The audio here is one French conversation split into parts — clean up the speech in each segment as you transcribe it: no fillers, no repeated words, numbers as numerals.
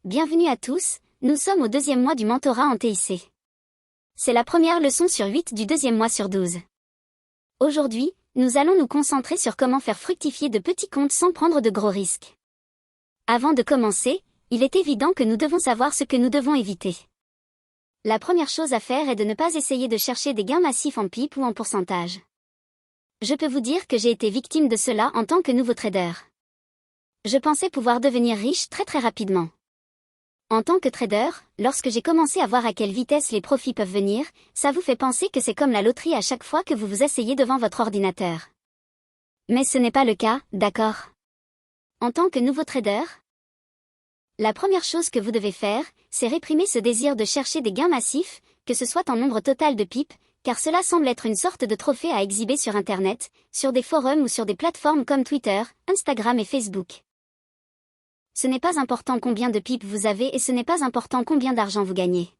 Bienvenue à tous, nous sommes au deuxième mois du mentorat en TIC. C'est la première leçon sur 8 du deuxième mois sur 12. Aujourd'hui, nous allons nous concentrer sur comment faire fructifier de petits comptes sans prendre de gros risques. Avant de commencer, il est évident que nous devons savoir ce que nous devons éviter. La première chose à faire est de ne pas essayer de chercher des gains massifs en pipe ou en pourcentage. Je peux vous dire que j'ai été victime de cela en tant que nouveau trader. Je pensais pouvoir devenir riche très rapidement. En tant que trader, lorsque j'ai commencé à voir à quelle vitesse les profits peuvent venir, ça vous fait penser que c'est comme la loterie à chaque fois que vous vous asseyez devant votre ordinateur. Mais ce n'est pas le cas, d'accord? En tant que nouveau trader, la première chose que vous devez faire, c'est réprimer ce désir de chercher des gains massifs, que ce soit en nombre total de pipes, car cela semble être une sorte de trophée à exhiber sur Internet, sur des forums ou sur des plateformes comme Twitter, Instagram et Facebook. Ce n'est pas important combien de pipes vous avez et ce n'est pas important combien d'argent vous gagnez.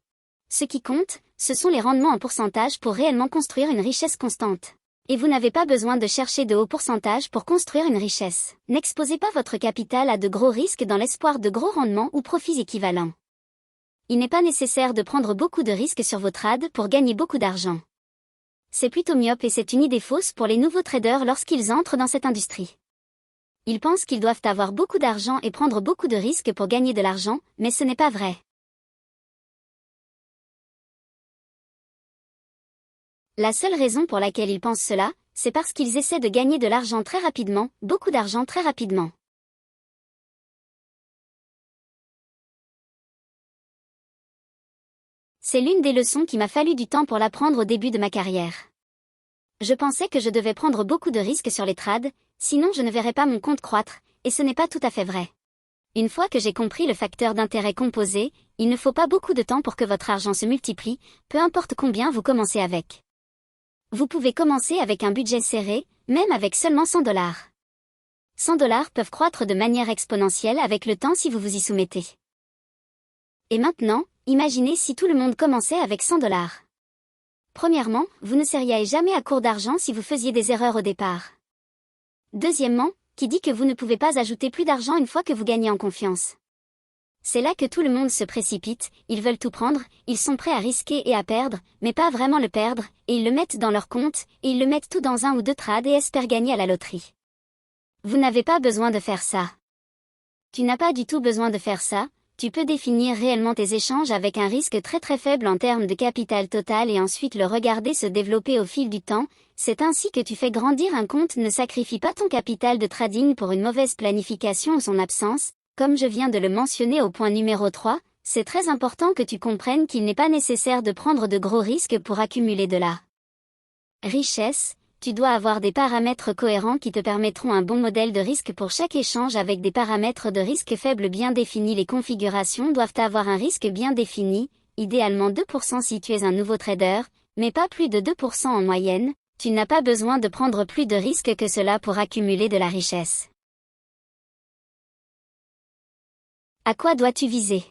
Ce qui compte, ce sont les rendements en pourcentage pour réellement construire une richesse constante. Et vous n'avez pas besoin de chercher de hauts pourcentages pour construire une richesse. N'exposez pas votre capital à de gros risques dans l'espoir de gros rendements ou profits équivalents. Il n'est pas nécessaire de prendre beaucoup de risques sur vos trades pour gagner beaucoup d'argent. C'est plutôt myope et c'est une idée fausse pour les nouveaux traders lorsqu'ils entrent dans cette industrie. Ils pensent qu'ils doivent avoir beaucoup d'argent et prendre beaucoup de risques pour gagner de l'argent, mais ce n'est pas vrai. La seule raison pour laquelle ils pensent cela, c'est parce qu'ils essaient de gagner de l'argent très rapidement, beaucoup d'argent très rapidement. C'est l'une des leçons qui m'a fallu du temps pour l'apprendre au début de ma carrière. Je pensais que je devais prendre beaucoup de risques sur les trades, sinon je ne verrais pas mon compte croître, et ce n'est pas tout à fait vrai. Une fois que j'ai compris le facteur d'intérêt composé, il ne faut pas beaucoup de temps pour que votre argent se multiplie, peu importe combien vous commencez avec. Vous pouvez commencer avec un budget serré, même avec seulement $100. $100 peuvent croître de manière exponentielle avec le temps si vous vous y soumettez. Et maintenant, imaginez si tout le monde commençait avec $100. Premièrement, vous ne seriez jamais à court d'argent si vous faisiez des erreurs au départ. Deuxièmement, qui dit que vous ne pouvez pas ajouter plus d'argent une fois que vous gagnez en confiance? C'est là que tout le monde se précipite, ils veulent tout prendre, ils sont prêts à risquer et à perdre, mais pas vraiment le perdre, et ils le mettent dans leur compte, et ils le mettent tout dans un ou deux trades et espèrent gagner à la loterie. Vous n'avez pas besoin de faire ça. Tu n'as pas du tout besoin de faire ça. Tu peux définir réellement tes échanges avec un risque très faible en termes de capital total et ensuite le regarder se développer au fil du temps. C'est ainsi que tu fais grandir un compte. Ne sacrifie pas ton capital de trading pour une mauvaise planification ou son absence. Comme je viens de le mentionner au point numéro 3, c'est très important que tu comprennes qu'il n'est pas nécessaire de prendre de gros risques pour accumuler de la richesse. Tu dois avoir des paramètres cohérents qui te permettront un bon modèle de risque pour chaque échange avec des paramètres de risque faibles bien définis. Les configurations doivent avoir un risque bien défini, idéalement 2% si tu es un nouveau trader, mais pas plus de 2% en moyenne. Tu n'as pas besoin de prendre plus de risques que cela pour accumuler de la richesse. À quoi dois-tu viser?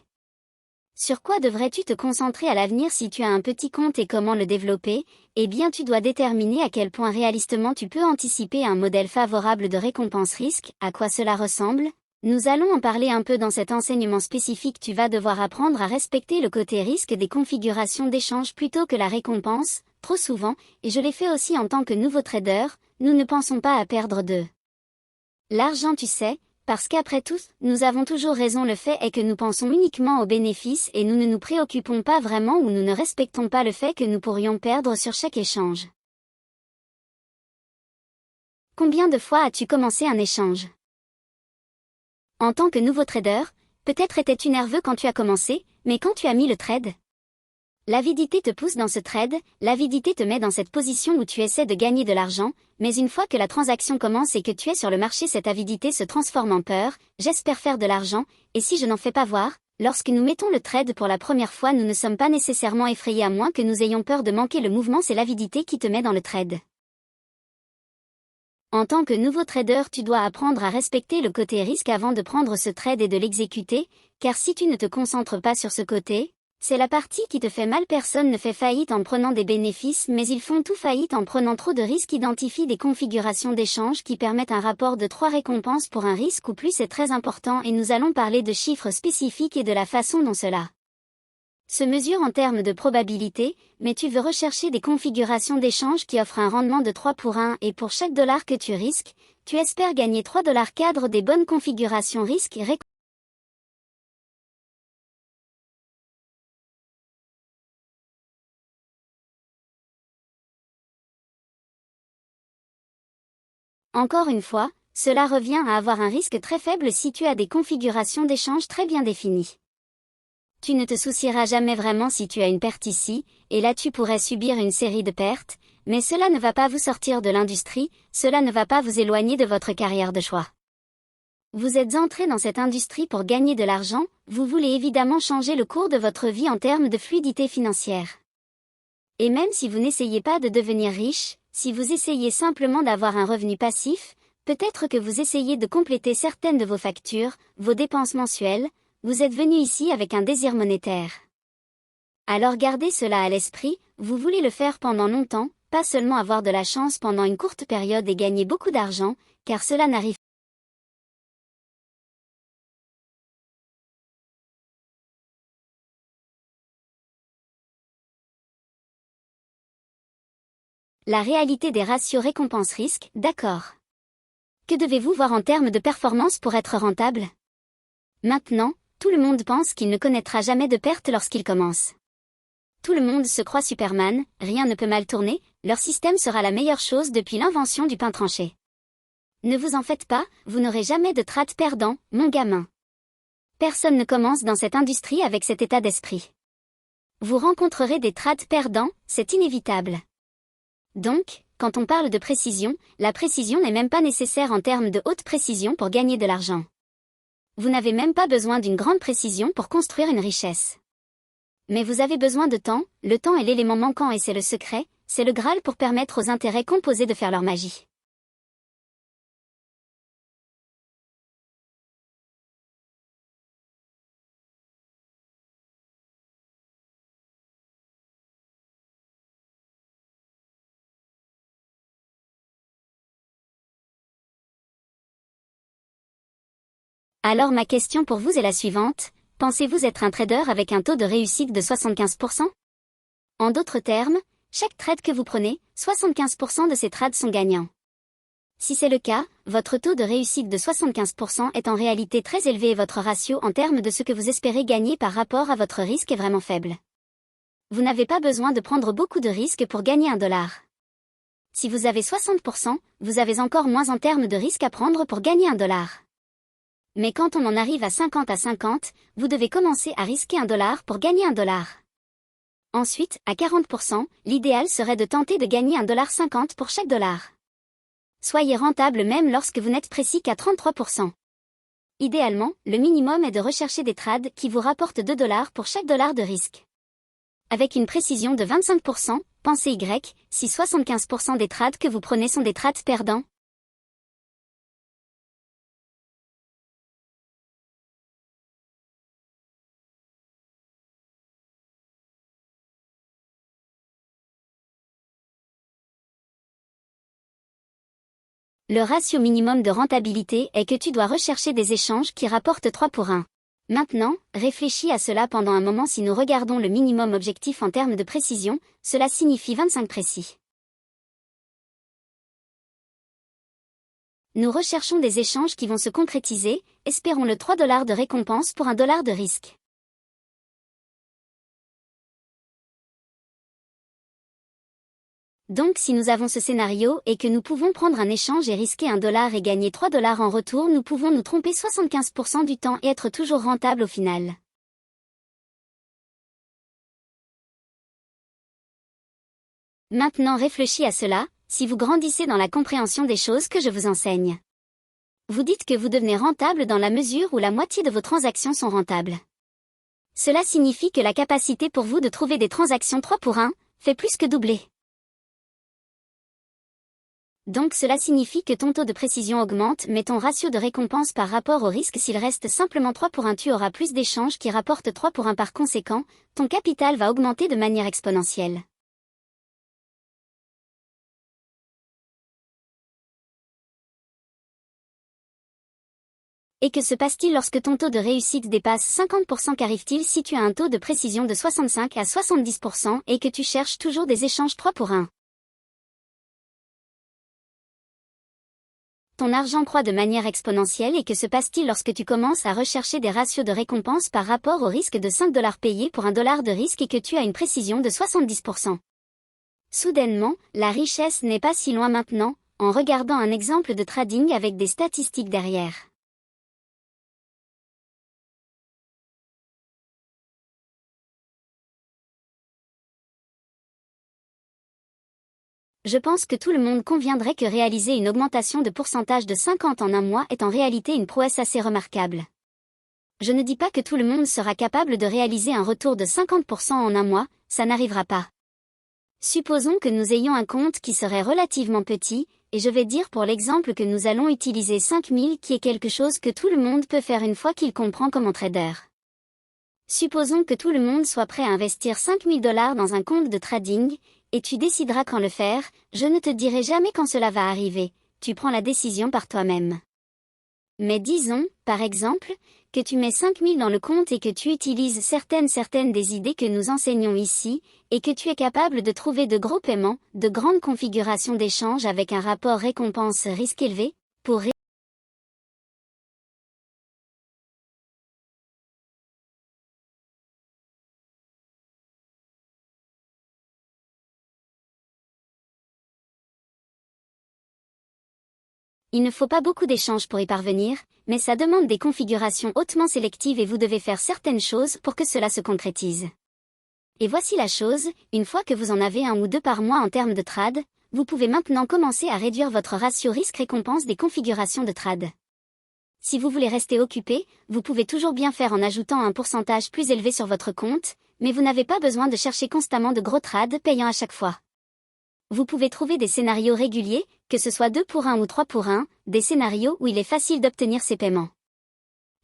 Sur quoi devrais-tu te concentrer à l'avenir si tu as un petit compte et comment le développer? Eh bien tu dois déterminer à quel point réalistement tu peux anticiper un modèle favorable de récompense-risque. À quoi cela ressemble? Nous allons en parler un peu dans cet enseignement spécifique. Tu vas devoir apprendre à respecter le côté risque des configurations d'échange plutôt que la récompense. Trop souvent, et je l'ai fait aussi en tant que nouveau trader, nous ne pensons pas à perdre de l'argent, tu sais. Parce qu'après tout, nous avons toujours raison. Le fait est que nous pensons uniquement aux bénéfices et nous ne nous préoccupons pas vraiment ou nous ne respectons pas le fait que nous pourrions perdre sur chaque échange. Combien de fois as-tu commencé un échange? En tant que nouveau trader, peut-être étais-tu nerveux quand tu as commencé, mais quand tu as mis le trade? L'avidité te pousse dans ce trade, l'avidité te met dans cette position où tu essaies de gagner de l'argent, mais une fois que la transaction commence et que tu es sur le marché, cette avidité se transforme en peur. J'espère faire de l'argent, et si je n'en fais pas voir? Lorsque nous mettons le trade pour la première fois, nous ne sommes pas nécessairement effrayés à moins que nous ayons peur de manquer le mouvement. C'est l'avidité qui te met dans le trade. En tant que nouveau trader, tu dois apprendre à respecter le côté risque avant de prendre ce trade et de l'exécuter, car si tu ne te concentres pas sur ce côté, C'est la partie qui te fait mal. Personne ne fait faillite en prenant des bénéfices, mais ils font tout faillite en prenant trop de risques. Identifie des configurations d'échange qui permettent un rapport de 3 récompenses pour un risque ou plus. C'est très important et nous allons parler de chiffres spécifiques et de la façon dont cela se mesure en termes de probabilité, mais tu veux rechercher des configurations d'échange qui offrent un rendement de 3 pour 1 et pour chaque dollar que tu risques, tu espères gagner 3 dollars. Cadre des bonnes configurations risque et récompense. Encore une fois, cela revient à avoir un risque très faible si tu as des configurations d'échange très bien définies. Tu ne te soucieras jamais vraiment si tu as une perte ici, et là tu pourrais subir une série de pertes, mais cela ne va pas vous sortir de l'industrie, cela ne va pas vous éloigner de votre carrière de choix. Vous êtes entré dans cette industrie pour gagner de l'argent, vous voulez évidemment changer le cours de votre vie en termes de fluidité financière. Et même si vous n'essayez pas de devenir riche, si vous essayez simplement d'avoir un revenu passif, peut-être que vous essayez de compléter certaines de vos factures, vos dépenses mensuelles, vous êtes venu ici avec un désir monétaire. Alors gardez cela à l'esprit, vous voulez le faire pendant longtemps, pas seulement avoir de la chance pendant une courte période et gagner beaucoup d'argent, car cela n'arrive pas. La réalité des ratios récompense-risque, d'accord. Que devez-vous voir en termes de performance pour être rentable? Maintenant, tout le monde pense qu'il ne connaîtra jamais de perte lorsqu'il commence. Tout le monde se croit Superman, rien ne peut mal tourner, leur système sera la meilleure chose depuis l'invention du pain tranché. Ne vous en faites pas, vous n'aurez jamais de trade perdant, mon gamin. Personne ne commence dans cette industrie avec cet état d'esprit. Vous rencontrerez des trades perdants, c'est inévitable. Donc, quand on parle de précision, la précision n'est même pas nécessaire en termes de haute précision pour gagner de l'argent. Vous n'avez même pas besoin d'une grande précision pour construire une richesse. Mais vous avez besoin de temps, le temps est l'élément manquant et c'est le secret, c'est le Graal pour permettre aux intérêts composés de faire leur magie. Alors ma question pour vous est la suivante, pensez-vous être un trader avec un taux de réussite de 75%? En d'autres termes, chaque trade que vous prenez, 75% de ces trades sont gagnants. Si c'est le cas, votre taux de réussite de 75% est en réalité très élevé et votre ratio en termes de ce que vous espérez gagner par rapport à votre risque est vraiment faible. Vous n'avez pas besoin de prendre beaucoup de risques pour gagner un dollar. Si vous avez 60%, vous avez encore moins en termes de risques à prendre pour gagner un dollar. Mais quand on en arrive à 50, vous devez commencer à risquer un dollar pour gagner un dollar. Ensuite, à 40%, l'idéal serait de tenter de gagner 1,50$ pour chaque dollar. Soyez rentable même lorsque vous n'êtes précis qu'à 33%. Idéalement, le minimum est de rechercher des trades qui vous rapportent 2 dollars pour chaque dollar de risque. Avec une précision de 25%, pensez Y, si 75% des trades que vous prenez sont des trades perdants. Le ratio minimum de rentabilité est que tu dois rechercher des échanges qui rapportent 3 pour 1. Maintenant, réfléchis à cela pendant un moment. Si nous regardons le minimum objectif en termes de précision, cela signifie 25 précis. Nous recherchons des échanges qui vont se concrétiser, espérons le 3 dollars de récompense pour 1 dollar de risque. Donc si nous avons ce scénario et que nous pouvons prendre un échange et risquer 1 dollar et gagner 3 dollars en retour, nous pouvons nous tromper 75% du temps et être toujours rentable au final. Maintenant réfléchis à cela, si vous grandissez dans la compréhension des choses que je vous enseigne. Vous dites que vous devenez rentable dans la mesure où la moitié de vos transactions sont rentables. Cela signifie que la capacité pour vous de trouver des transactions 3 pour 1 fait plus que doubler. Donc cela signifie que ton taux de précision augmente mais ton ratio de récompense par rapport au risque s'il reste simplement 3 pour 1 tu auras plus d'échanges qui rapportent 3 pour 1 par conséquent, ton capital va augmenter de manière exponentielle. Et que se passe-t-il lorsque ton taux de réussite dépasse 50%? Qu'arrive-t-il si tu as un taux de précision de 65 à 70% et que tu cherches toujours des échanges 3 pour 1? Ton argent croît de manière exponentielle et que se passe-t-il lorsque tu commences à rechercher des ratios de récompense par rapport au risque de 5 $ payés pour 1 $ de risque et que tu as une précision de 70%? Soudainement, la richesse n'est pas si loin maintenant, en regardant un exemple de trading avec des statistiques derrière. Je pense que tout le monde conviendrait que réaliser une augmentation de pourcentage de 50 en un mois est en réalité une prouesse assez remarquable. Je ne dis pas que tout le monde sera capable de réaliser un retour de 50% en un mois, ça n'arrivera pas. Supposons que nous ayons un compte qui serait relativement petit, et je vais dire pour l'exemple que nous allons utiliser 5000 qui est quelque chose que tout le monde peut faire une fois qu'il comprend comme trader. Supposons que tout le monde soit prêt à investir 5000 $ dans un compte de trading, et tu décideras quand le faire, je ne te dirai jamais quand cela va arriver, tu prends la décision par toi-même. Mais disons, par exemple, que tu mets 5000 dans le compte et que tu utilises certaines des idées que nous enseignons ici, et que tu es capable de trouver de gros paiements, de grandes configurations d'échange avec un rapport récompense-risque élevé, pour Il ne faut pas beaucoup d'échanges pour y parvenir, mais ça demande des configurations hautement sélectives et vous devez faire certaines choses pour que cela se concrétise. Et voici la chose, une fois que vous en avez 1 ou 2 par mois en termes de trade, vous pouvez maintenant commencer à réduire votre ratio risque-récompense des configurations de trade. Si vous voulez rester occupé, vous pouvez toujours bien faire en ajoutant un pourcentage plus élevé sur votre compte, mais vous n'avez pas besoin de chercher constamment de gros trades payants à chaque fois. Vous pouvez trouver des scénarios réguliers, que ce soit 2 pour 1 ou 3 pour 1, des scénarios où il est facile d'obtenir ces paiements.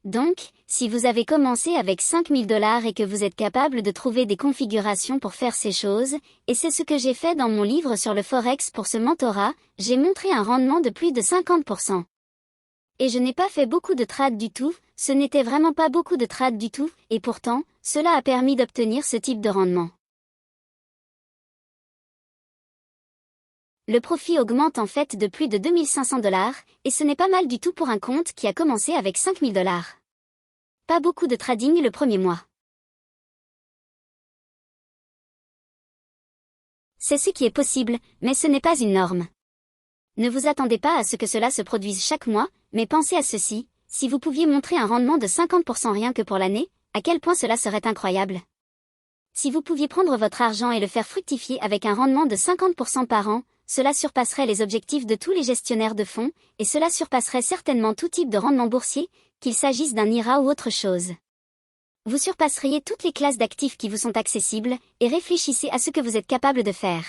Donc, si vous avez commencé avec 5000 $ et que vous êtes capable de trouver des configurations pour faire ces choses, et c'est ce que j'ai fait dans mon livre sur le Forex pour ce mentorat, j'ai montré un rendement de plus de 50%. Et je n'ai pas fait beaucoup de trades du tout, ce n'était vraiment pas beaucoup de trades du tout, et pourtant, cela a permis d'obtenir ce type de rendement. Le profit augmente en fait de plus de 2500 $, et ce n'est pas mal du tout pour un compte qui a commencé avec 5000 $. Pas beaucoup de trading le premier mois. C'est ce qui est possible, mais ce n'est pas une norme. Ne vous attendez pas à ce que cela se produise chaque mois, mais pensez à ceci, si vous pouviez montrer un rendement de 50% rien que pour l'année, à quel point cela serait incroyable. Si vous pouviez prendre votre argent et le faire fructifier avec un rendement de 50% par an, cela surpasserait les objectifs de tous les gestionnaires de fonds, et cela surpasserait certainement tout type de rendement boursier, qu'il s'agisse d'un IRA ou autre chose. Vous surpasseriez toutes les classes d'actifs qui vous sont accessibles, et réfléchissez à ce que vous êtes capable de faire.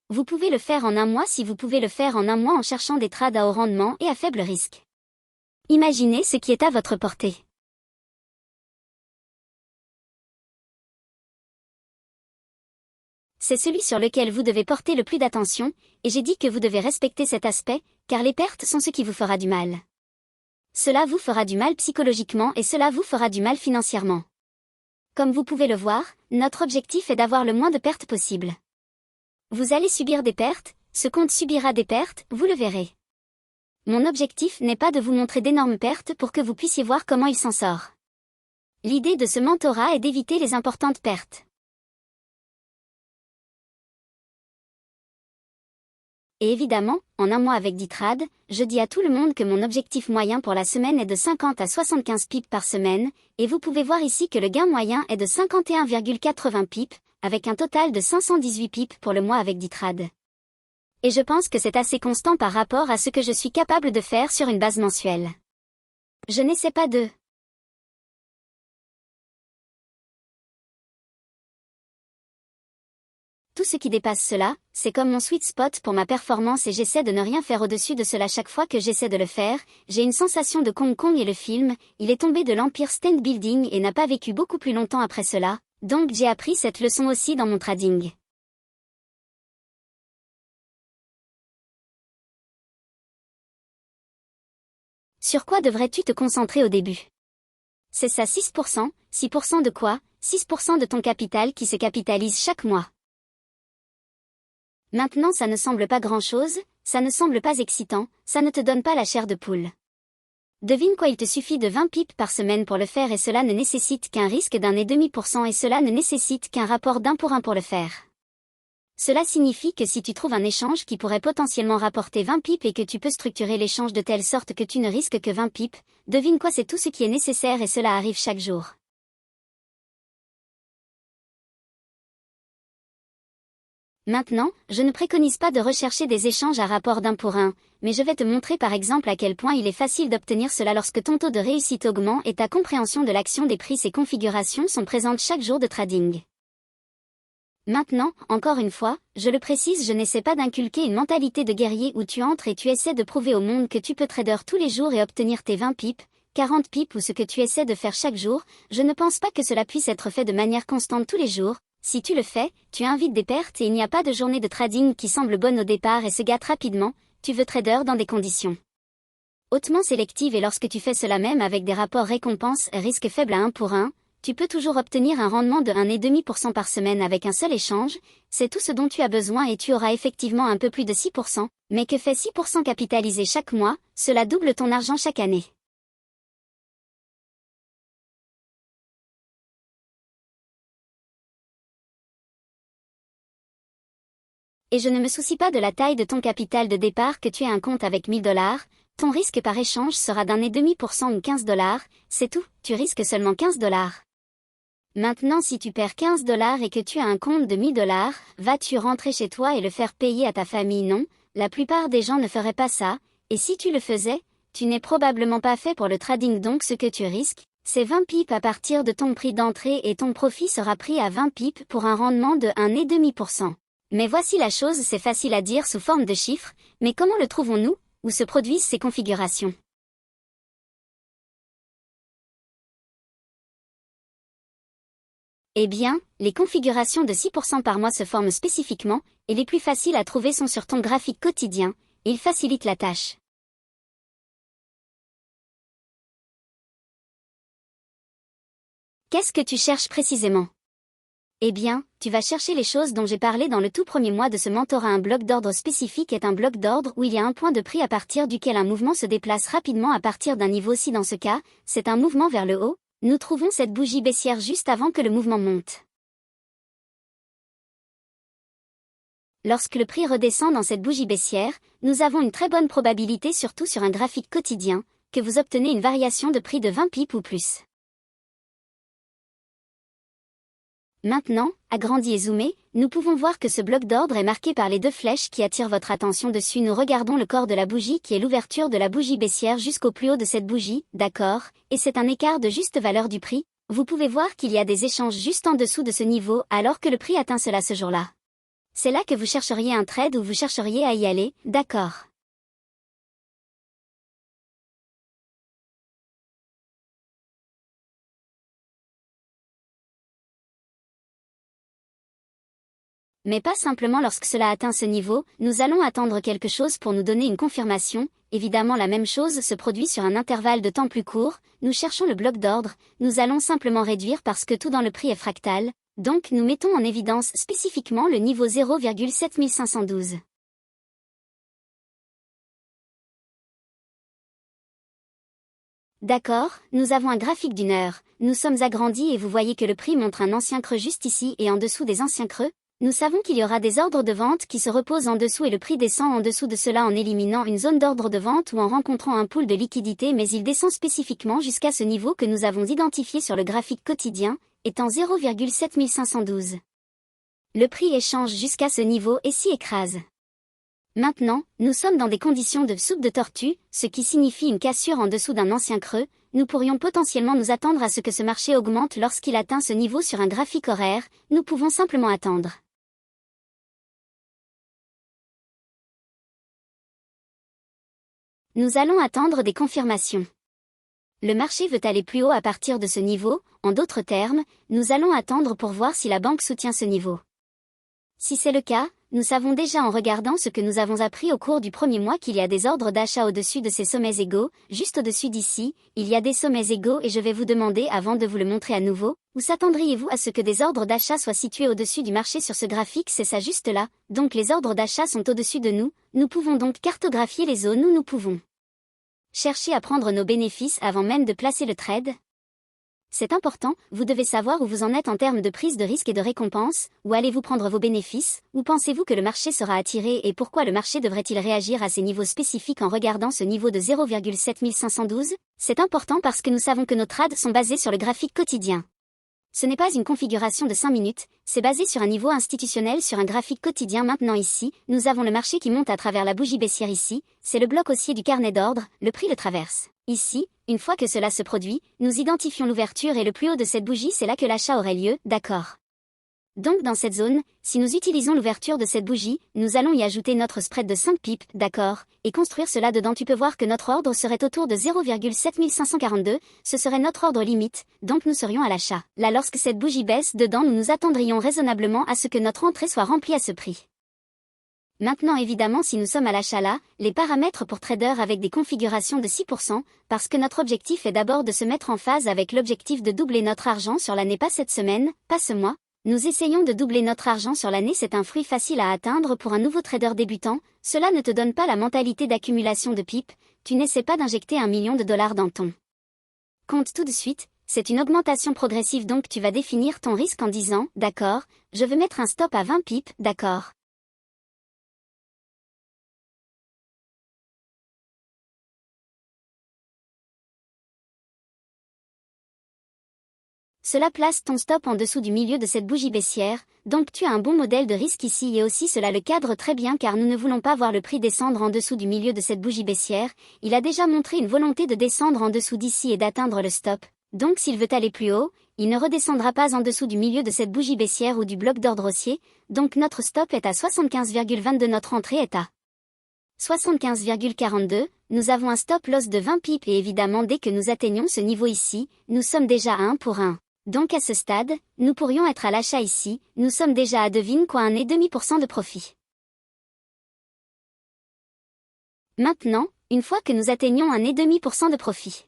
Vous pouvez le faire en un mois si vous pouvez le faire en un mois en cherchant des trades à haut rendement et à faible risque. Imaginez ce qui est à votre portée. C'est celui sur lequel vous devez porter le plus d'attention, et j'ai dit que vous devez respecter cet aspect, car les pertes sont ce qui vous fera du mal. Cela vous fera du mal psychologiquement et cela vous fera du mal financièrement. Comme vous pouvez le voir, notre objectif est d'avoir le moins de pertes possible. Vous allez subir des pertes, ce compte subira des pertes, vous le verrez. Mon objectif n'est pas de vous montrer d'énormes pertes pour que vous puissiez voir comment il s'en sort. L'idée de ce mentorat est d'éviter les importantes pertes. Et évidemment, en un mois avec 10 trades, je dis à tout le monde que mon objectif moyen pour la semaine est de 50 à 75 pips par semaine, et vous pouvez voir ici que le gain moyen est de 51,80 pips, avec un total de 518 pips pour le mois avec 10 trades. Et je pense que c'est assez constant par rapport à ce que je suis capable de faire sur une base mensuelle. Je n'essaie pas de tout ce qui dépasse cela, c'est comme mon sweet spot pour ma performance et j'essaie de ne rien faire au-dessus de cela chaque fois que j'essaie de le faire. J'ai une sensation de Hong Kong et le film, il est tombé de l'Empire State Building et n'a pas vécu beaucoup plus longtemps après cela, donc j'ai appris cette leçon aussi dans mon trading. Sur quoi devrais-tu te concentrer au début? C'est ça 6%, 6% de quoi? 6% de ton capital qui se capitalise chaque mois. Maintenant ça ne semble pas grand-chose, ça ne semble pas excitant, ça ne te donne pas la chair de poule. Devine quoi, il te suffit de 20 pips par semaine pour le faire et cela ne nécessite qu'un risque d'1,5% et cela ne nécessite qu'un rapport d'1 pour 1 pour le faire. Cela signifie que si tu trouves un échange qui pourrait potentiellement rapporter 20 pips et que tu peux structurer l'échange de telle sorte que tu ne risques que 20 pips, devine quoi, c'est tout ce qui est nécessaire et cela arrive chaque jour. Maintenant, je ne préconise pas de rechercher des échanges à rapport d'1 pour 1, mais je vais te montrer par exemple à quel point il est facile d'obtenir cela lorsque ton taux de réussite augmente et ta compréhension de l'action des prix et configurations sont présentes chaque jour de trading. Maintenant, encore une fois, je le précise, je n'essaie pas d'inculquer une mentalité de guerrier où tu entres et tu essaies de prouver au monde que tu peux trader tous les jours et obtenir tes 20 pips, 40 pips ou ce que tu essaies de faire chaque jour. Je ne pense pas que cela puisse être fait de manière constante tous les jours. Si tu le fais, tu invites des pertes et il n'y a pas de journée de trading qui semble bonne au départ et se gâte rapidement. Tu veux trader dans des conditions hautement sélectives et lorsque tu fais cela même avec des rapports récompenses risque faible à 1 pour 1, tu peux toujours obtenir un rendement de 1,5% par semaine avec un seul échange. C'est tout ce dont tu as besoin et tu auras effectivement un peu plus de 6%, mais que fait 6% capitalisé chaque mois, cela double ton argent chaque année. Et je ne me soucie pas de la taille de ton capital de départ, que tu aies un compte avec 1000 $, ton risque par échange sera d'1,5% ou 15 $, c'est tout, tu risques seulement 15 $. Maintenant si tu perds 15 $ et que tu as un compte de 1000 $, vas-tu rentrer chez toi et le faire payer à ta famille? Non, la plupart des gens ne feraient pas ça, et si tu le faisais, tu n'es probablement pas fait pour le trading donc ce que tu risques, c'est 20 pips à partir de ton prix d'entrée et ton profit sera pris à 20 pips pour un rendement de 1,5%. Mais voici la chose, c'est facile à dire sous forme de chiffres, mais comment le trouvons-nous? Où se produisent ces configurations? Eh bien, les configurations de 6% par mois se forment spécifiquement, et les plus faciles à trouver sont sur ton graphique quotidien, et ils facilitent la tâche. Qu'est-ce que tu cherches précisément? Eh bien, tu vas chercher les choses dont j'ai parlé dans le tout premier mois de ce mentorat. Un bloc d'ordre spécifique est un bloc d'ordre où il y a un point de prix à partir duquel un mouvement se déplace rapidement à partir d'un niveau. Si dans ce cas, c'est un mouvement vers le haut, nous trouvons cette bougie baissière juste avant que le mouvement monte. Lorsque le prix redescend dans cette bougie baissière, nous avons une très bonne probabilité, surtout sur un graphique quotidien, que vous obtenez une variation de prix de 20 pips ou plus. Maintenant, agrandi et zoomé, nous pouvons voir que ce bloc d'ordre est marqué par les deux flèches qui attirent votre attention dessus. Nous regardons le corps de la bougie qui est l'ouverture de la bougie baissière jusqu'au plus haut de cette bougie, d'accord, et c'est un écart de juste valeur du prix. Vous pouvez voir qu'il y a des échanges juste en dessous de ce niveau alors que le prix atteint cela ce jour-là. C'est là que vous chercheriez un trade ou vous chercheriez à y aller, d'accord. Mais pas simplement lorsque cela atteint ce niveau, nous allons attendre quelque chose pour nous donner une confirmation. Évidemment la même chose se produit sur un intervalle de temps plus court, nous cherchons le bloc d'ordre, nous allons simplement réduire parce que tout dans le prix est fractal, donc nous mettons en évidence spécifiquement le niveau 0,7512. D'accord, nous avons un graphique d'une heure, nous sommes agrandis et vous voyez que le prix montre un ancien creux juste ici et en dessous des anciens creux. Nous savons qu'il y aura des ordres de vente qui se reposent en dessous et le prix descend en dessous de cela en éliminant une zone d'ordre de vente ou en rencontrant un pool de liquidité, mais il descend spécifiquement jusqu'à ce niveau que nous avons identifié sur le graphique quotidien, étant 0,7512. Le prix échange jusqu'à ce niveau et s'y écrase. Maintenant, nous sommes dans des conditions de soupe de tortue, ce qui signifie une cassure en dessous d'un ancien creux. Nous pourrions potentiellement nous attendre à ce que ce marché augmente lorsqu'il atteint ce niveau sur un graphique horaire, nous pouvons simplement attendre. Nous allons attendre des confirmations. Le marché veut aller plus haut à partir de ce niveau, en d'autres termes, nous allons attendre pour voir si la banque soutient ce niveau. Si c'est le cas, nous savons déjà en regardant ce que nous avons appris au cours du premier mois qu'il y a des ordres d'achat au-dessus de ces sommets égaux, juste au-dessus d'ici, il y a des sommets égaux et je vais vous demander avant de vous le montrer à nouveau, où s'attendriez-vous à ce que des ordres d'achat soient situés au-dessus du marché sur ce graphique? C'est ça juste là, donc les ordres d'achat sont au-dessus de nous pouvons donc cartographier les zones où nous pouvons chercher à prendre nos bénéfices avant même de placer le trade. C'est important, vous devez savoir où vous en êtes en termes de prise de risque et de récompense, où allez-vous prendre vos bénéfices, où pensez-vous que le marché sera attiré et pourquoi le marché devrait-il réagir à ces niveaux spécifiques en regardant ce niveau de 0,7512? C'est important parce que nous savons que nos trades sont basés sur le graphique quotidien. Ce n'est pas une configuration de 5 minutes, c'est basé sur un niveau institutionnel sur un graphique quotidien. Maintenant ici, nous avons le marché qui monte à travers la bougie baissière ici, c'est le bloc haussier du carnet d'ordre, le prix le traverse. Ici, une fois que cela se produit, nous identifions l'ouverture et le plus haut de cette bougie, c'est là que l'achat aurait lieu, d'accord. Donc dans cette zone, si nous utilisons l'ouverture de cette bougie, nous allons y ajouter notre spread de 5 pips, d'accord, et construire cela dedans. Tu peux voir que notre ordre serait autour de 0,7542, ce serait notre ordre limite, donc nous serions à l'achat. Là lorsque cette bougie baisse dedans, nous nous attendrions raisonnablement à ce que notre entrée soit remplie à ce prix. Maintenant évidemment si nous sommes à l'achat là, les paramètres pour trader avec des configurations de 6%, parce que notre objectif est d'abord de se mettre en phase avec l'objectif de doubler notre argent sur l'année, pas cette semaine, pas ce mois. Nous essayons de doubler notre argent sur l'année, c'est un fruit facile à atteindre pour un nouveau trader débutant, cela ne te donne pas la mentalité d'accumulation de pips, tu n'essaies pas d'injecter $1 million dans ton compte tout de suite, c'est une augmentation progressive donc tu vas définir ton risque en disant, d'accord, je veux mettre un stop à 20 pips, d'accord. Cela place ton stop en dessous du milieu de cette bougie baissière, donc tu as un bon modèle de risque ici et aussi cela le cadre très bien car nous ne voulons pas voir le prix descendre en dessous du milieu de cette bougie baissière, il a déjà montré une volonté de descendre en dessous d'ici et d'atteindre le stop, donc s'il veut aller plus haut, il ne redescendra pas en dessous du milieu de cette bougie baissière ou du bloc d'ordre haussier, donc notre stop est à 75,22, notre entrée est à 75,42, nous avons un stop loss de 20 pips et évidemment dès que nous atteignons ce niveau ici, nous sommes déjà à 1 pour 1. Donc à ce stade, nous pourrions être à l'achat ici, nous sommes déjà à devine quoi 1,5% de profit. Maintenant, une fois que nous atteignons 1,5% de profit.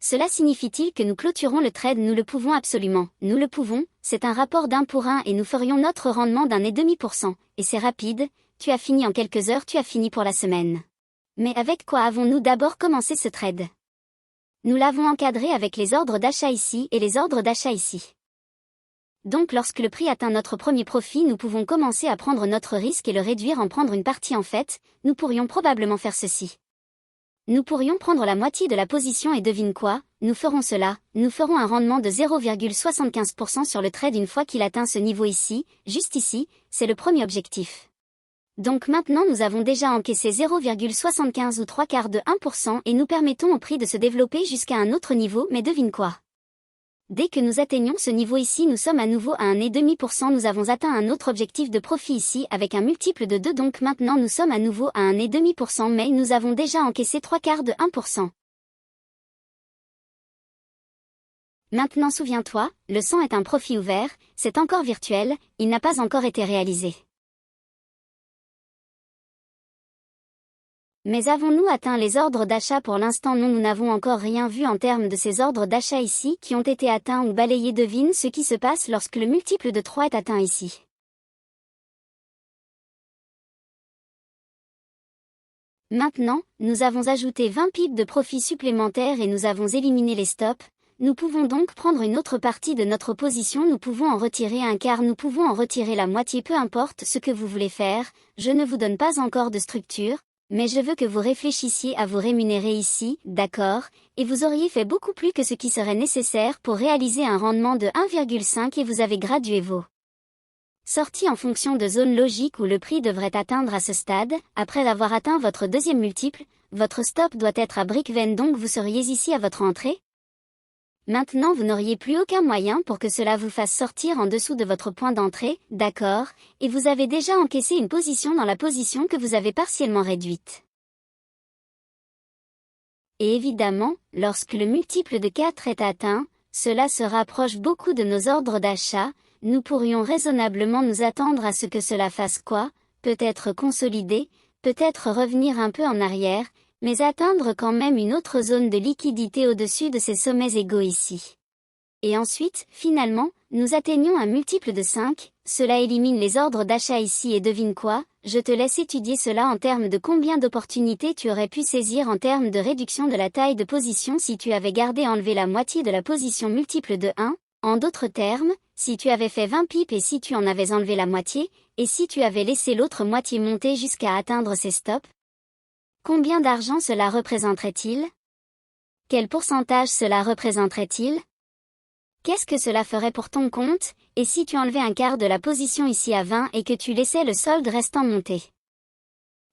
Cela signifie-t-il que nous clôturons le trade? Nous le pouvons absolument, nous le pouvons, c'est un rapport d'1 pour 1 et nous ferions notre rendement d'1,5%, et c'est rapide, tu as fini en quelques heures, tu as fini pour la semaine. Mais avec quoi avons-nous d'abord commencé ce trade? Nous l'avons encadré avec les ordres d'achat ici et les ordres d'achat ici. Donc lorsque le prix atteint notre premier profit, nous pouvons commencer à prendre notre risque et le réduire en prendre une partie en fait, nous pourrions probablement faire ceci. Nous pourrions prendre la moitié de la position et devine quoi, nous ferons cela, nous ferons un rendement de 0,75% sur le trade une fois qu'il atteint ce niveau ici, juste ici, c'est le premier objectif. Donc maintenant nous avons déjà encaissé 0,75 ou 3/4 de 1% et nous permettons au prix de se développer jusqu'à un autre niveau, mais devine quoi? Dès que nous atteignons ce niveau ici, nous sommes à nouveau à 1,5%, nous avons atteint un autre objectif de profit ici avec un multiple de 2, donc maintenant nous sommes à nouveau à 1,5%, mais nous avons déjà encaissé 3/4 de 1%. Maintenant souviens-toi, le 100 est un profit ouvert, c'est encore virtuel, il n'a pas encore été réalisé. Mais avons-nous atteint les ordres d'achat? Pour l'instant non, nous n'avons encore rien vu en termes de ces ordres d'achat ici qui ont été atteints ou balayés. Devine ce qui se passe lorsque le multiple de 3 est atteint ici. Maintenant, nous avons ajouté 20 pips de profit supplémentaires et nous avons éliminé les stops. Nous pouvons donc prendre une autre partie de notre position, nous pouvons en retirer un quart, nous pouvons en retirer la moitié, peu importe ce que vous voulez faire, je ne vous donne pas encore de structure. Mais je veux que vous réfléchissiez à vous rémunérer ici, d'accord, et vous auriez fait beaucoup plus que ce qui serait nécessaire pour réaliser un rendement de 1,5 et vous avez gradué vos sorties en fonction de zones logiques où le prix devrait atteindre à ce stade. Après avoir atteint votre deuxième multiple, votre stop doit être à break-even, donc vous seriez ici à votre entrée. Maintenant vous n'auriez plus aucun moyen pour que cela vous fasse sortir en dessous de votre point d'entrée, d'accord, et vous avez déjà encaissé une position dans la position que vous avez partiellement réduite. Et évidemment, lorsque le multiple de 4 est atteint, cela se rapproche beaucoup de nos ordres d'achat, nous pourrions raisonnablement nous attendre à ce que cela fasse quoi, peut-être consolider, peut-être revenir un peu en arrière, mais atteindre quand même une autre zone de liquidité au-dessus de ces sommets égaux ici. Et ensuite, finalement, nous atteignons un multiple de 5, cela élimine les ordres d'achat ici et devine quoi, je te laisse étudier cela en termes de combien d'opportunités tu aurais pu saisir en termes de réduction de la taille de position si tu avais gardé enlevé la moitié de la position multiple de 1, en d'autres termes, si tu avais fait 20 pips et si tu en avais enlevé la moitié, et si tu avais laissé l'autre moitié monter jusqu'à atteindre ses stops. Combien d'argent cela représenterait-il? Quel pourcentage cela représenterait-il? Qu'est-ce que cela ferait pour ton compte, et si tu enlevais un quart de la position ici à 20 et que tu laissais le solde restant monter?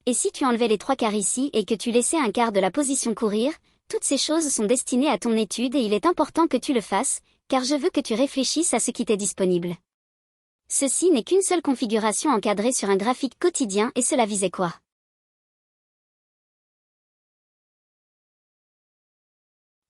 Et si tu enlevais les 3/4 ici et que tu laissais un quart de la position courir? Toutes ces choses sont destinées à ton étude et il est important que tu le fasses, car je veux que tu réfléchisses à ce qui t'est disponible. Ceci n'est qu'une seule configuration encadrée sur un graphique quotidien et cela visait quoi?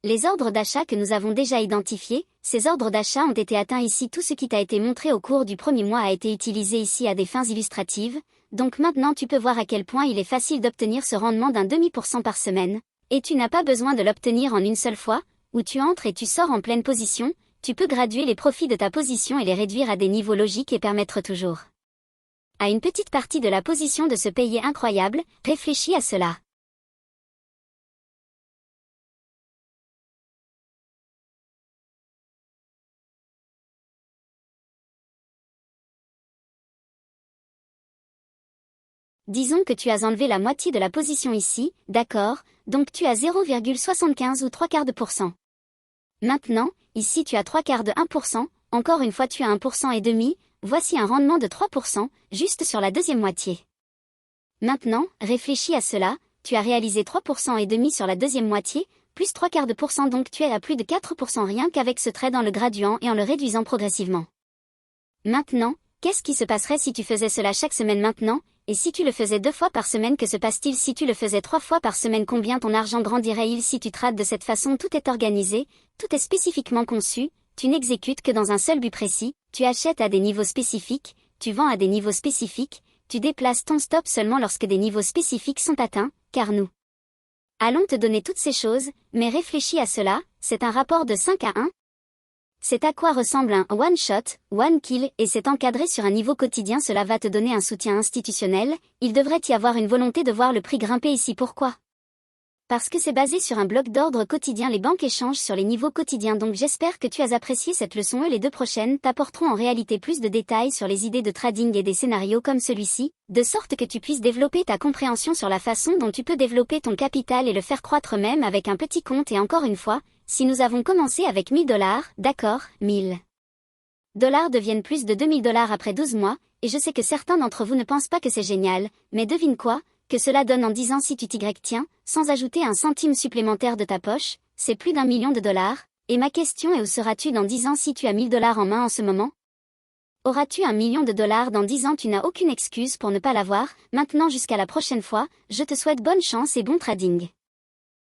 Les ordres d'achat que nous avons déjà identifiés, ces ordres d'achat ont été atteints ici. Tout ce qui t'a été montré au cours du premier mois a été utilisé ici à des fins illustratives, donc maintenant tu peux voir à quel point il est facile d'obtenir ce rendement d'un demi% par semaine, et tu n'as pas besoin de l'obtenir en une seule fois, où tu entres et tu sors en pleine position, tu peux graduer les profits de ta position et les réduire à des niveaux logiques et permettre toujours à une petite partie de la position de se payer incroyable. Réfléchis à cela. Disons que tu as enlevé la moitié de la position ici, d'accord, donc tu as 0,75 ou 3/4%. Maintenant, ici tu as 3/4 de 1%, encore une fois tu as 1,5%, voici un rendement de 3%, juste sur la deuxième moitié. Maintenant, réfléchis à cela, tu as réalisé 3,5% sur la deuxième moitié, plus 3/4%, donc tu es à plus de 4% rien qu'avec ce trait dans le gradient et en le réduisant progressivement. Maintenant, qu'est-ce qui se passerait si tu faisais cela chaque semaine maintenant? Et si tu le faisais 2 fois par semaine, que se passe-t-il si tu le faisais 3 fois par semaine? Combien ton argent grandirait-il si tu trades de cette façon? Tout est organisé, tout est spécifiquement conçu, tu n'exécutes que dans un seul but précis, tu achètes à des niveaux spécifiques, tu vends à des niveaux spécifiques, tu déplaces ton stop seulement lorsque des niveaux spécifiques sont atteints, car nous allons te donner toutes ces choses, mais réfléchis à cela, c'est un rapport de 5 à 1. C'est à quoi ressemble un one shot, one kill, et c'est encadré sur un niveau quotidien. Cela va te donner un soutien institutionnel. Il devrait y avoir une volonté de voir le prix grimper ici. Pourquoi? Parce que c'est basé sur un bloc d'ordre quotidien. Les banques échangent sur les niveaux quotidiens. Donc j'espère que tu as apprécié cette leçon et les 2 prochaines t'apporteront en réalité plus de détails sur les idées de trading et des scénarios comme celui-ci, de sorte que tu puisses développer ta compréhension sur la façon dont tu peux développer ton capital et le faire croître même avec un petit compte. Et encore une fois, si nous avons commencé avec 1000 $, d'accord, 1000 $ deviennent plus de 2000 $ après 12 mois, et je sais que certains d'entre vous ne pensent pas que c'est génial, mais devine quoi, que cela donne en 10 ans si tu t'y tiens, sans ajouter un centime supplémentaire de ta poche, c'est plus d'1 million de $, et ma question est où seras-tu dans 10 ans si tu as 1000 $ en main en ce moment? Auras-tu 1 million de $ dans 10 ans? Tu n'as aucune excuse pour ne pas l'avoir. Maintenant jusqu'à la prochaine fois, je te souhaite bonne chance et bon trading.